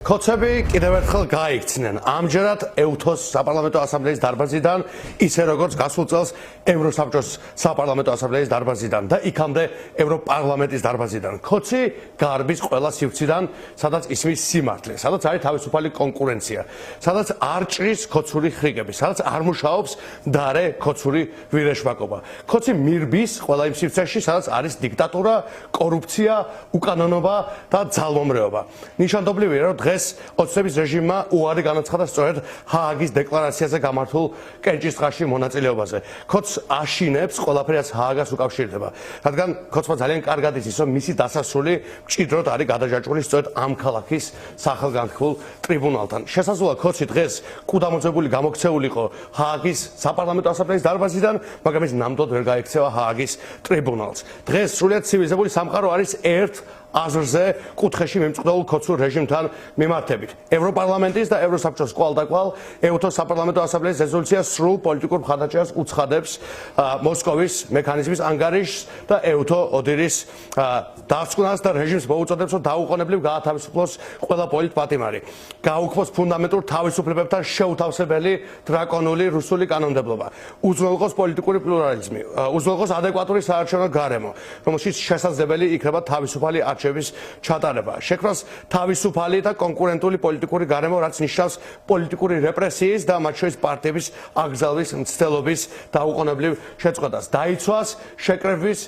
Kotsebi კიდევ ერთხელ გაიქცნენ. ამჯერად EUTHOS საპარლამენტო ასამბლეის დარბაზიდან, ისე როგორც გასულ წელს ევროსაბჭოს საპარლამენტო ასამბლეის დარბაზიდან და იქამდე ევროპარლამენტის დარბაზიდან. Kotsi გარბის ყველა სივრციდან, სადაც ისმის სიმართლე, სადაც არის თავისუფალი კონკურენცია, სადაც არ ჭრის ქოცური ხრიგები, სადაც არ მუშაობს დარე ქოცური ვირეშმაკობა. Kotsi მირბის ყველა იმ სივრცეში, სადაც არის დიქტატურა, კორუფცია, უკანონობა და ძალმომრეობა. ნიშანდობლივია, რომ დღეს ოცნების რეჟიმმა უარი განაცხადა სწორედ ჰააგის დეკლარაციაზე გამართულ კენჭისყრაში მონაწილეობაზე. Kotsi აშინებს ყველაფერი, რაც ჰააგას უკავშირდება. რადგან Kotsმა ძალიან კარგად იცის, რომ მისი დასასრული მჭიდროდ არის გადაჯაჭვული სწორედ ამ ქალაქის სახელგანთქმულ ტრიბუნალთან. შესაძლოა Kotsi დღეს კუდამოძებული გამოქცეულიყო ჰააგის საპარლამენტო ასამბლეის დარბაზიდან, მაგრამ ის ნამდვილად ვერ გაიქცევა ჰააგის ტრიბუნალს. დღეს სრულიად ცივილიზებული სამყარო არის ერთ აზრზე კუთხეში მიმწყდროულ ქოცურ რეჟიმთან მიმართებით. ევროპარლამენტის და ევროსაბჭოს კვალდაკვალ EUTHOS საპარლამენტო ასამბლეის რეზოლუცია სრულ პოლიტიკურ მხარდაჭერას უცხადებს მოსკოვის მექანიზმის ანგარიშს და EUTHO ODIHR-ის დასკვნას და რეჟიმს მოუწოდებს, რომ დაუყოვნებლივ გაათავისუფლოს ყველა პოლიტპატიმარი. გააუქმოს ფუნდამენტურ თავისუფლებებთან შეუთავსებელი დრაკონული რუსული კანონმდებლობა. უზრუნველყოს პოლიტიკური პლურალიზმი, უზრუნველყოს ადეკვატური საარჩევნო გარემო, რომელშიც შესაძლებელი იქნება თავისუფალი ჩატარება. შექმნას თავისუფალი და კონკურენტული პოლიტიკური გარემო, რაც ნიშნავს პოლიტიკური რეპრესიის და მათ შორის პარტიების აკრძალვის მცდელობის დაუყოვნებლივ შეწყვეტას. დაიცვას შეკრების,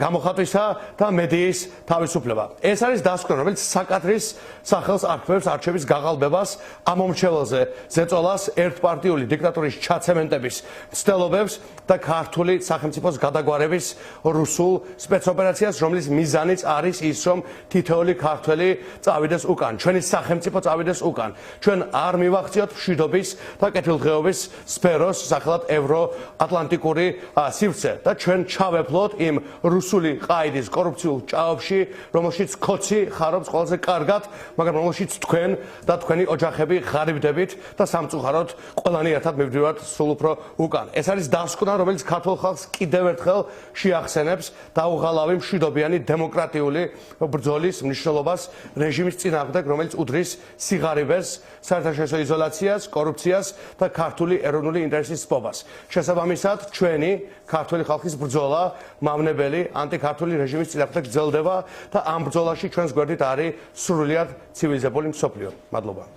გამოხატვისა და მედიის თავისუფლება. ეს არის დასკვნა, რომელიც საკადრის სახელს არქმევს არჩევის გაყალბებას, ამ მომრჩეველზე ზეწოლას, ერთპარტიული დიქტატურის ჩაცემენტების მცდელობებს და ქართული სახელმწიფოს გადაგვარების რუსულ სპეცოპერაციას, რომლის მიზანიც არის ის, რომ თითოეული ქართველი წავიდეს უკან, ჩვენი სახელმწიფო წავიდეს უკან. ჩვენ არ მივახციოთ მშვიდობის და კეთილდღეობის სფეროს, სახელად ევროატლანტიკური სივრცე და ჩვენ ჩავეფლოთ იმ რუსული ყაიდის კორუფციულ ჭაობში, რომელშიც Kotsi ხარობს ყველაზე კარგად, მაგრამ რომელშიც თქვენ და თქვენი ოჯახები ღარიბდებით და სამწუხაროდ ყველანი ერთად მივდივართ სულ უფრო უკან. ეს არის დასკვნა, რომელიც ქართულ ხალხს კიდევ ერთხელ შეახსენებს დაუღალავი მშვიდობიანი დემოკრატიული ბრძოლის მნიშვნელობას რეჟიმის წინააღმდეგ, რომელიც უდრის სიღარიბეს, საერთაშორისო იზოლაციას, კორუფციას და ქართული ეროვნული ინტერესის სპობას. შესაბამისად, ჩვენი ქართული ხალხის ბრძოლა მავნებელი ანტიქართული რეჟიმის წინააღმდეგ გრძელდება და ამ ბრძოლაში ჩვენს გვერდით არის სრულიად ცივილიზებული მსოფლიო. მადლობა.